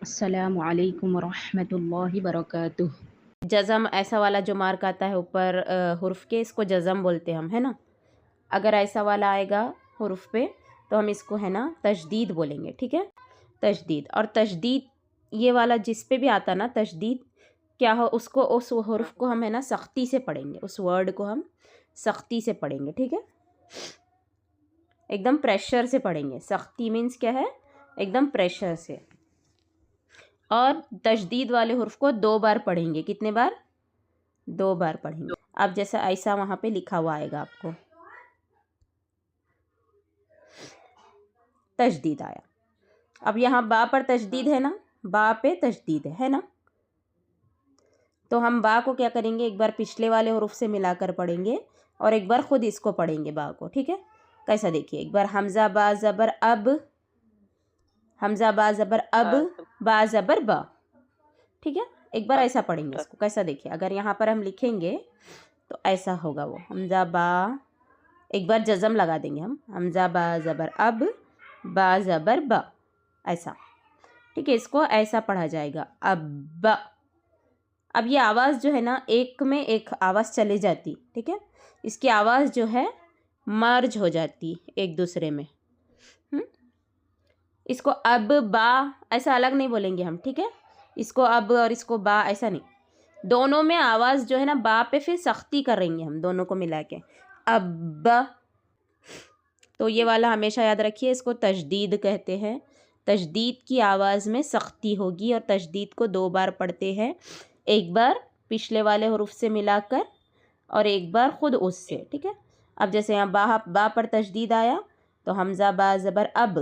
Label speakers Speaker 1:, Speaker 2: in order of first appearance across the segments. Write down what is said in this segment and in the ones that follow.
Speaker 1: السلام علیکم ورحمۃ اللہ وبرکاتہ۔
Speaker 2: جزم ایسا والا جو مارک آتا ہے اوپر حرف کے، اس کو جزم بولتے ہیں ہم، ہے نا۔ اگر ایسا والا آئے گا حرف پہ تو ہم اس کو ہے نا تشدید بولیں گے، ٹھیک ہے، تشدید۔ اور تشدید یہ والا جس پہ بھی آتا نا تشدید کیا ہو، اس حرف کو ہم ہے نا سختی سے پڑھیں گے، اس ورڈ کو ہم سختی سے پڑھیں گے، ٹھیک ہے، ایک دم پریشر سے پڑھیں گے۔ سختی مینس کیا ہے، ایک دم پریشر سے۔ اور تشدید والے حرف کو 2 بار پڑھیں گے۔ کتنے بار؟ 2 بار پڑھیں گے۔ اب جیسا ایسا وہاں پہ لکھا ہوا آئے گا آپ کو، تشدید آیا۔ اب یہاں با پر تشدید ہے نا، با پہ تشدید ہے نا، تو ہم با کو کیا کریں گے، ایک بار پچھلے والے حرف سے ملا کر پڑھیں گے اور ایک بار خود اس کو پڑھیں گے با کو، ٹھیک ہے۔ کیسا دیکھیے، ایک بار حمزہ با زبر اب، حمزہ با زبر اب، با زبر با، ٹھیک ہے، ایک بار ایسا پڑھیں گے اس کو۔ کیسا دیکھیے، اگر یہاں پر ہم لکھیں گے تو ایسا ہوگا وہ، حمزہ با، ایک بار جزم لگا دیں گے ہم، حمزہ با زبر اب، با زبر با، ایسا، ٹھیک ہے، اس کو ایسا پڑھا جائے گا، اب۔ اب یہ آواز جو ہے نا ایک میں ایک آواز چلے جاتی، ٹھیک ہے، اس کی آواز جو ہے مرج ہو جاتی ایک دوسرے میں۔ اس کو اب با ایسا الگ نہیں بولیں گے ہم، ٹھیک ہے، اس کو اب اور اس کو با ایسا نہیں، دونوں میں آواز جو ہے نا با پہ پھر سختی کر رہیں گے ہم دونوں کو ملا کے، اب۔ تو یہ والا ہمیشہ یاد رکھیے، اس کو تشدید کہتے ہیں۔ تشدید کی آواز میں سختی ہوگی اور تشدید کو 2 بار پڑھتے ہیں، ایک بار پچھلے والے حرف سے ملا کر اور ایک بار خود اس سے، ٹھیک ہے۔ اب جیسے یہاں با پر تشدید آیا تو حمزہ با زبر اب،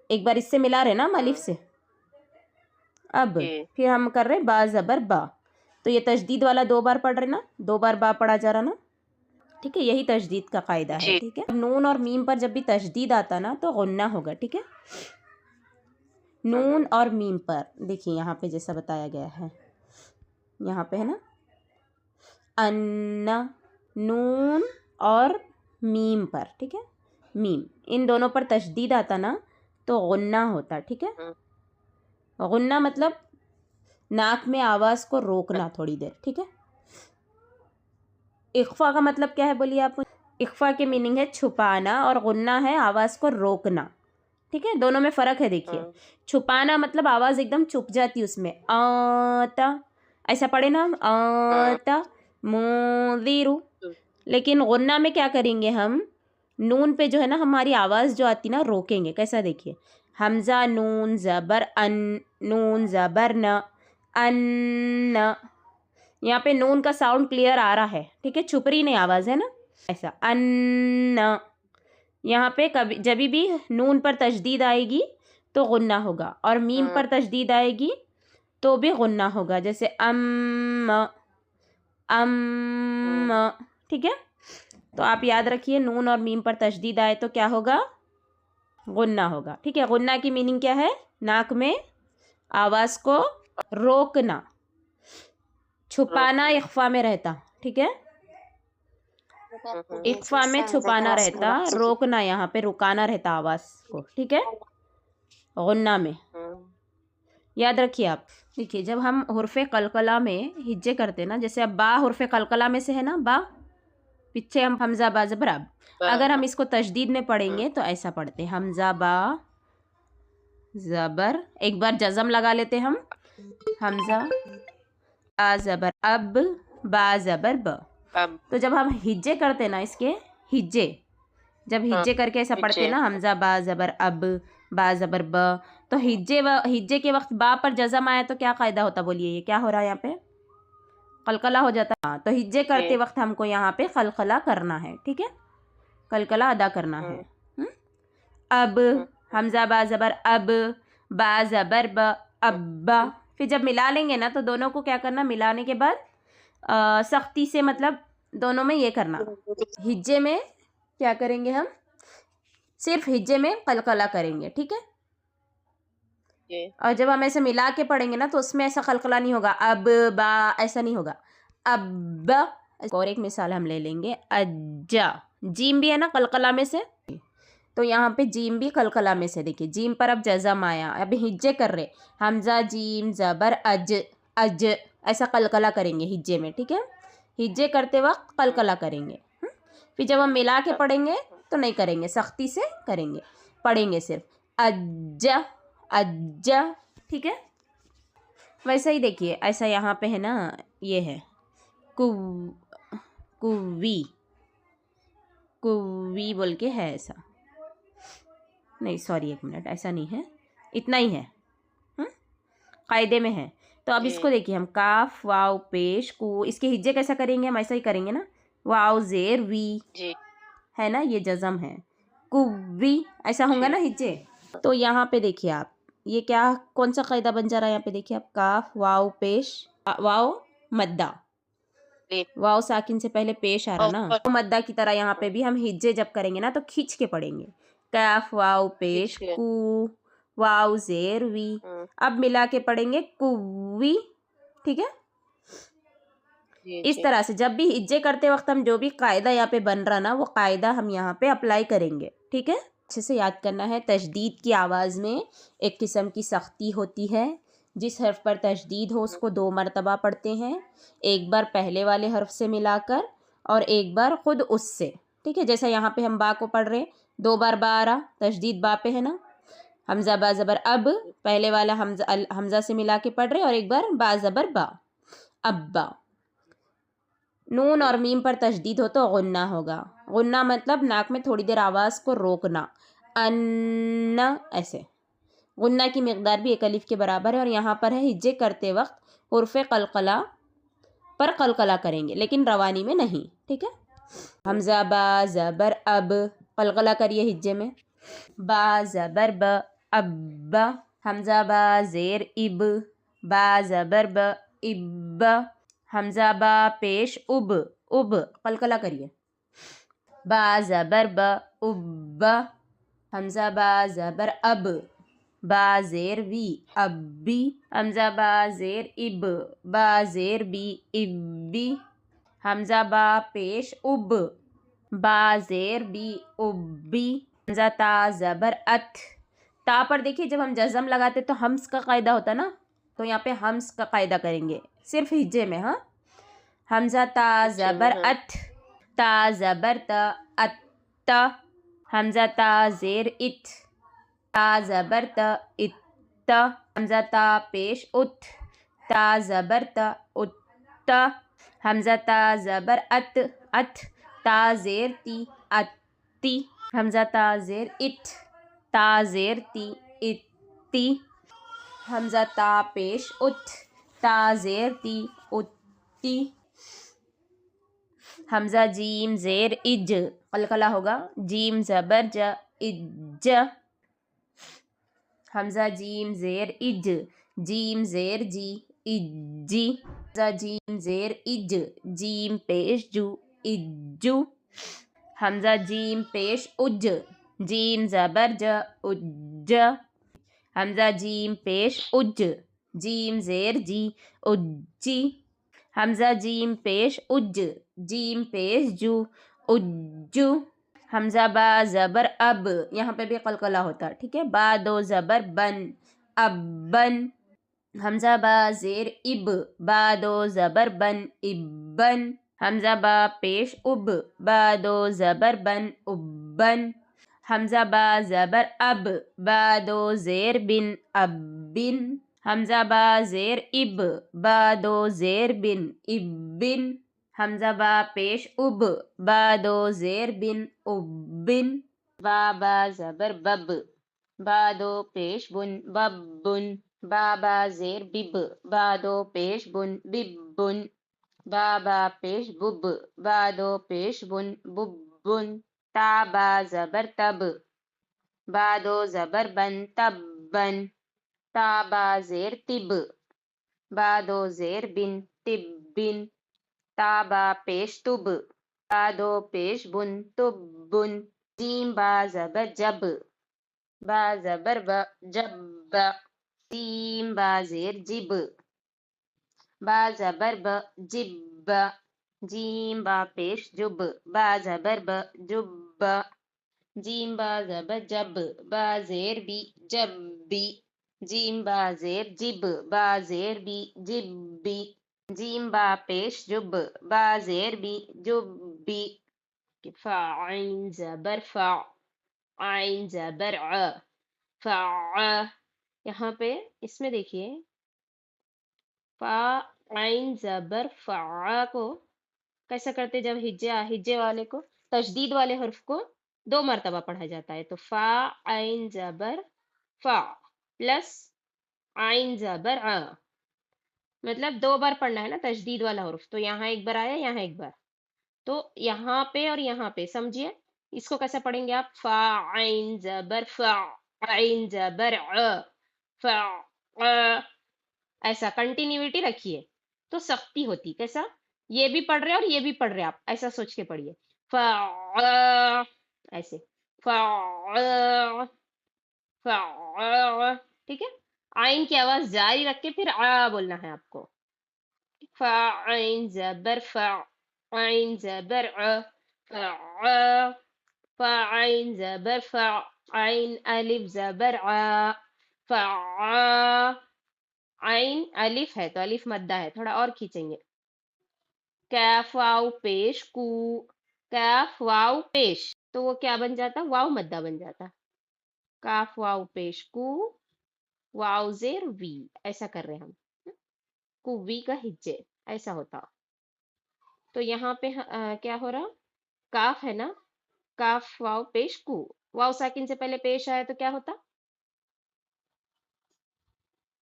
Speaker 2: ایک بار اس سے ملا رہے نا ہم الف سے، اب پھر ہم کر رہے با زبر با، تو یہ تشدید والا 2 بار پڑھ رہے نا، 2 بار با پڑھا جا رہا نا، ٹھیک ہے، یہی تشدید کا قاعدہ ہے، ٹھیک ہے۔ نون اور میم پر جب بھی تشدید آتا نا تو غنہ ہوگا، ٹھیک ہے، نون اور میم پر دیکھیے یہاں پہ جیسا بتایا گیا ہے، یہاں پہ ہے نا ان، نون اور میم پر، ٹھیک ہے، میم، ان دونوں پر تشدید آتا نا تو غنہ ہوتا، ٹھیک ہے۔ غنہ مطلب ناک میں آواز کو روکنا تھوڑی دیر، ٹھیک ہے۔ اخفا کا مطلب کیا ہے بولیے آپ؟ اخفا کے میننگ ہے چھپانا اور غنہ ہے آواز کو روکنا، ٹھیک ہے، دونوں میں فرق ہے دیکھیے۔ چھپانا مطلب آواز ایک دم چھپ جاتی اس میں، آتا ایسا پڑھے نا ہم، آتا منذر، لیکن غنہ میں کیا کریں گے ہم، نون پہ جو ہے نا ہماری آواز جو آتی نا روکیں گے۔ کیسا دیکھیے، حمزہ نون زبر ان، نون زبر ن، ان، یہاں پہ نون کا ساؤنڈ کلیئر آ رہا ہے، ٹھیک ہے، چھپ رہی نہیں آواز ہے نا، ایسا ان۔ یہاں پہ جبھی بھی نون پر تشدید آئے گی تو غنہ ہوگا، اور میم پر تشدید آئے گی تو بھی غنہ ہوگا، جیسے ام، ام، ٹھیک ہے۔ تو آپ یاد رکھیے، نون اور میم پر تشدید آئے تو کیا ہوگا، غنہ ہوگا، ٹھیک ہے۔ غنہ کی میننگ کیا ہے، ناک میں آواز کو روکنا، چھپانا اخفا میں رہتا، ٹھیک ہے، اخفا میں چھپانا رہتا، روکنا یہاں پہ رکانا رہتا آواز کو، ٹھیک ہے، غنہ میں یاد رکھیے آپ۔ دیکھیے جب ہم حرف قلقلہ میں ہجے کرتے نا، جیسے اب با حرف قلقلہ میں سے ہے نا، با پیچھے ہم حمزہ با زبر اب، اگر ہم اس کو تشدید میں پڑھیں گے تو ایسا پڑھتے ہیں، حمزہ با زبر، ایک بار جزم لگا لیتے ہم، حمزہ با زبر اب، با زبر ب۔ تو جب ہم ہجے کرتے نا اس کے، ہجے جب ہجے کر کے ایسا پڑھتے نا، حمزہ با زبر اب، با زبر ب، تو ہجے کے وقت با پر جزم آیا تو کیا قاعدہ ہوتا بولیے، یہ کیا ہو رہا ہے یہاں پہ، قلقلہ ہو جاتا ہے، تو ہجے کرتے وقت ہم کو یہاں پہ قلقلہ کرنا ہے، ٹھیک ہے، قلقلہ ادا کرنا ہے۔ اب حمزہ با زبر اب، با زبر ب، ابا، پھر جب ملا لیں گے نا تو دونوں کو کیا کرنا، ملانے کے بعد سختی سے، مطلب دونوں میں یہ کرنا، ہجے میں کیا کریں گے ہم، صرف ہجے میں قلقلہ کریں گے، ٹھیک ہے، اور جب ہم ایسے ملا کے پڑھیں گے نا تو اس میں ایسا قلقلہ نہیں ہوگا، اب با ایسا نہیں ہوگا، اب۔ اور ایک مثال ہم لے لیں گے، اجا، جیم بھی ہے نا قلقلہ میں سے، تو یہاں پہ جیم بھی قلقلہ میں سے، دیکھیے جیم پر اب جزم آیا، اب ہجے کر رہے، حمزہ جیم زبر اج، اج ایسا قلقلہ کریں گے ہجے میں، ٹھیک ہے، ہجے کرتے وقت قلقلہ کریں گے، پھر جب ہم ملا کے پڑھیں گے تو نہیں کریں گے، سختی سے کریں گے، پڑھیں گے صرف اج، اج، ٹھیک ہے۔ ویسا ہی دیکھیے ایسا یہاں پہ ہے نا، یہ ہے کوی، کوی بول کے ہے ایسا، نہیں سوری ایک منٹ، ایسا نہیں ہے، اتنا ہی ہے، قاعدے میں ہے۔ تو اب اس کو دیکھیے ہم کاف واو پیش کو، اس کے ہجے کیسا کریں گے، ہم ایسا ہی کریں گے نا، واو زیر وی ہے نا، یہ جزم ہے، کوی ایسا ہوں گا نا ہجے۔ تو یہاں پہ دیکھیے آپ یہ کیا کون سا قاعدہ بن جا رہا ہے، یہاں پہ دیکھیے آپ کاف واو پیش، واو مدہ، واو ساکن سے پہلے پیش آ رہا نا، مدہ کی طرح یہاں پہ بھی ہم ہجے جب کریں گے نا تو کھینچ کے پڑھیں گے، کاف واو پیش کو، واو زیر وی، اب ملا کے پڑھیں گے کوی، ٹھیک ہے۔ اس طرح سے جب بھی ہجے کرتے وقت ہم جو بھی قاعدہ یہاں پہ بن رہا نا وہ قاعدہ ہم یہاں پہ اپلائی کریں گے، ٹھیک ہے، اچھے سے یاد کرنا ہے۔ تشدید کی آواز میں ایک قسم کی سختی ہوتی ہے، جس حرف پر تشدید ہو اس کو 2 مرتبہ پڑھتے ہیں، ایک بار پہلے والے حرف سے ملا کر اور ایک بار خود اس سے، ٹھیک ہے، جیسا یہاں پہ ہم با کو پڑھ رہے 2 بار با آ رہا، تشدید با پہ ہے نا، حمزہ با زبر اب، پہلے والا حمزہ سے ملا کے پڑھ رہے اور ایک بار با زبر با، ابا۔ نون اور میم پر تشدید ہو تو غنہ ہوگا، غنہ مطلب ناک میں تھوڑی دیر آواز کو روکنا، ان ایسے، غنہ کی مقدار بھی 1 الف کے برابر ہے، اور یہاں پر ہے ہجے کرتے وقت حرف قلقلہ پر قلقلہ کریں گے لیکن روانی میں نہیں، ٹھیک ہے۔ حمزہ با زبر اب، قلقلہ کریے ہجے میں، با زبر ب، اب، حمزہ با زیر اب، با زبر ب، اب، حمزہ با پیش اب، اب قلقلہ کریے، با زبر ب، اب، حمزہ با زبر اب، با زیر وی، ابی، حمزہ با زیر اب، با زیر بی، ابی، حمزہ با پیش اب، با زیر بی، ابی، حمزہ تا زبر ات، تا پر دیکھیے جب ہم جزم لگاتے تو ہمس کا قاعدہ ہوتا نا، تو یہاں پہ ہمس کا قاعدہ کریں گے صرف ہجے میں، ہاں، حمزہ تا زبر ات، تا زبر تا، ات، حمزہ تا زیر ات، تا زبر تا، ات، حمزہ تا پیش ات، تا زبر تا، ات، حمزہ تا زبر ات، ات، تا زیر تی، اتی، حمزہ تا زیر ات، تا زیر تی، اتی، حمزہ تا پیش ات، تا زیر تی، اتی، حمزہ جیم زیر اج، قلقلہ ہوگا، جیم زبر ج، اج، حمزہ جیم زیر اج، جیم زیر جی، اجی، حمزہ جیم زیر اج، جیم پیش جو، اجو، حمزہ جیم پیش اج، جیم زبر ج، اج، حمزہ جیم پیش اج، جیم زیر جی، اجی، حمزہ جیم پیش اج، جیم پیش جو، اجو، حمزہ با زبر اب، یہاں پہ بھی قلقلہ ہوتا ہے، ٹھیک ہے، با 2 زبر بن، ابن، حمزہ با زیر اب، با 2 زبر بن، ابن، حمزہ با پیش اب، با 2 زبر بن، ابن، حمزہ با زبر اب، با 2 زیر بن، ابن، حمزہ با زیر اب، با 2 زیر بن، ابن، حمزہ با پیش اب، با 2 زیر بن، ابن، با زبر بب، با 2 پیش بن، ببن، با زیر بب، با 2 پیش بن، ببن، با پیش بب، با 2 پیش بن، ببن، تا زبر تب، با 2 زبر بن، تبن، تا زیر تب، با 2 زیر بن، تبن، تا پیش تب، با 2 پیش بن، تبن، جیم با زبر جب، با زبر ب، جب، جیم با زیر جب، با زبر ب، جب، جیم با پیش جب، با زبر ب، جب، جیم با زبر جب، با زیر بی، جب بی، جیم با زیر جب، با زیر بی، جب بی، جیم با پیش جب، با زیر بی، جب بی، فا عین زبر فا، عین زبر ع، فا، یہاں پہ اس میں دیکھیے فا عین زبر فا کو کیسا کرتے، جب ہجے والے کو، تشدید والے حرف کو 2 مرتبہ پڑھا جاتا ہے، تو فا عین زبر فا پلس عین زبر ع، مطلب 2 بار پڑھنا ہے نا تشدید والا حرف، تو یہاں ایک بار آیا، یہاں ایک بار، تو یہاں پہ اور یہاں پہ سمجھیے اس کو کیسا پڑھیں گے آپ، فا عین زبر فا، عین زبر ع، فا ع، ایسا کنٹینیوٹی رکھیے تو سختی ہوتی، کیسا، یہ بھی پڑھ رہے اور یہ بھی پڑھ رہے آپ، ایسا سوچ کے پڑھیے، فا، ایسے، فا، فا، ٹھیک ہے، آئین کی آواز جاری رکھ کے پھر بولنا ہے آپ کو، فا عین زبر فا، عین زبر فا، فا عین زبر فا، عین الف زبر فا، عین الف ہے تو الف مدہ ہے، تھوڑا اور کھینچیں گے، کیف واو پیش کو، کیف واو پیش، تو وہ کیا بن جاتا، واو مدہ بن جاتا، کاف واو پیش کو، واو زیر وی، ایسا کر رہے ہم، کو وی کا ہجے، ایسا ہوتا، تو یہاں پہ کیا ہو رہا، کاف ہے نا، کاف واو پیش کو، واو ساکن سے پہلے پیش آیا تو کیا ہوتا،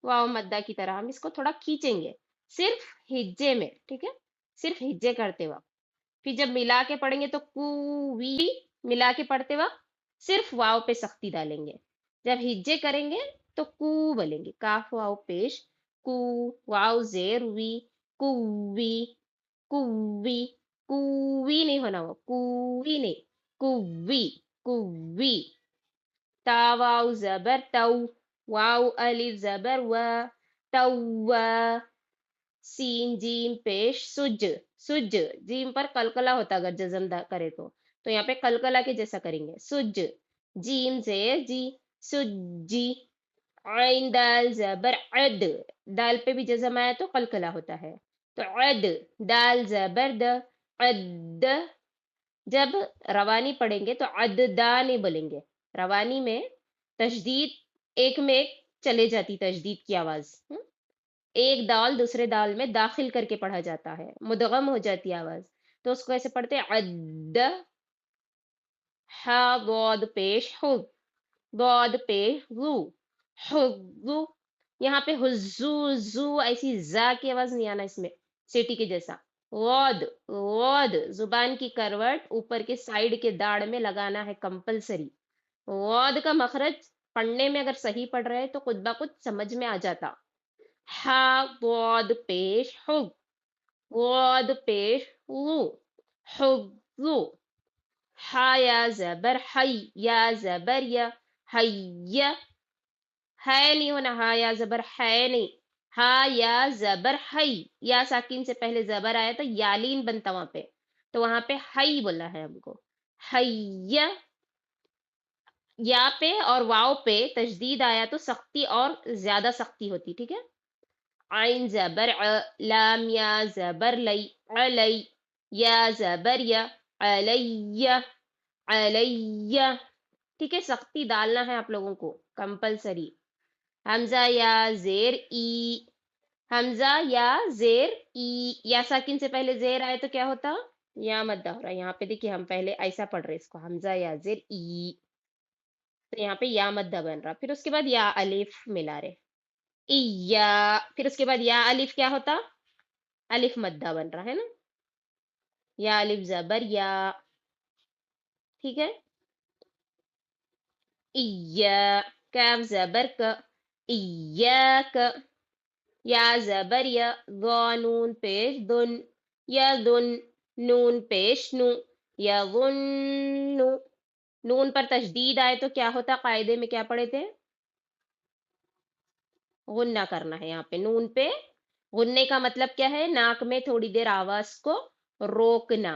Speaker 2: واو مدہ کی طرح ہم اس کو تھوڑا کھینچیں گے، صرف ہجے میں، ٹھیک ہے، صرف ہجے کرتے وقت، پھر جب ملا کے پڑھیں گے تو کو وی، ملا کے پڑھتے وقت صرف واو پہ سختی ڈالیں گے، جب ہجے کریں گے تو کو بولیں گے، کاف واو پیش کو، واو زیر وی، کووی، کووی، کووی نہیں ہونا، وہ کووی نہیں، کووی، کووی، تا واو زبر تو، واو الف زبر و، تو، سین جیم پیش سج، سج، جیم پر قلقلہ ہوتا اگر جزم کرے تو یہاں پہ قلقلہ کے جیسا کریں گے، سج، جیم زیر جی، سجی، عین دال زبر عد، دال پہ بھی جزم آیا تو قلقلہ ہوتا ہے، تو عد، دال زبر د، عد، جب روانی پڑھیں گے تو عددا نہیں بولیں گے، روانی میں تشدید ایک میں ایک چلے جاتی، تشدید کی آواز، ایک دال دوسرے دال میں داخل کر کے پڑھا جاتا ہے، مدغم ہو جاتی آواز، تو اس کو ایسے پڑھتے ہیں عد، ہا ضاد پیش حض، ضاد پیش ذو، حضو، یہاں پہ حضو زو ایسی زا کی آواز نہیں آنا اس میں، سیٹی کے جیسا، غاد، غاد، زبان کی کروٹ اوپر کے سائیڈ کے داڑ میں لگانا ہے کمپلسری، غاد کا مخرج پڑھنے میں اگر صحیح پڑھ رہے تو خود بخود سمجھ میں آ جاتا، ہا ضاد پیش حب، ضاد پیش غو، حضو، ہا یا زبر حی، یا زبر یا، حی، ہے نہیں ہونا، ہا یا زبر ہے نہیں، ہا یا زبر حی، یا ساکن سے پہلے زبر آیا تو یالین بنتا وہاں پہ، تو وہاں پہ حی بولا ہے ہم کو، حی، یا پہ اور واو پہ تشدید آیا تو سختی اور زیادہ سختی ہوتی، ٹھیک ہے، عین زبر ع، لام یا زبر لی، علی، یا زبر یا، علی، علی، ٹھیک ہے، سختی ڈالنا ہے آپ لوگوں کو کمپلسری، حمزہ یا زیر ای، حمزہ یا زیر ای، یا ساکن سے پہلے زیر آئے تو کیا ہوتا، یا مدہ ہو رہا ہے، یہاں پہ دیکھیے ہم پہلے ایسا پڑھ رہے اس کو، حمزہ یا زیر ای، تو یہاں پہ یا مدہ بن رہا، پھر اس کے بعد یا الف ملا رہے، یا، پھر اس کے بعد یا الف کیا ہوتا، الف مدہ بن رہا ہے نا، یا الف زبر یا، ٹھیک ہے، ایا، کاف زبر کا، ایاک، یا زبر یا، ضا نون پیش دن، یا دن، نون پیش نو، یا ظنو، نون پر تشدید آئے تو کیا ہوتا، قاعدے میں کیا پڑھے تھے، غنہ کرنا ہے، یہاں پہ نون پہ غننے کا مطلب کیا ہے، ناک میں تھوڑی دیر آواز کو روکنا،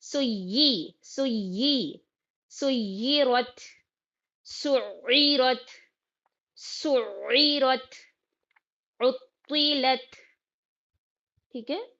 Speaker 1: سيرت سعيرت سعيرت عطلت. ٹھیک ہے.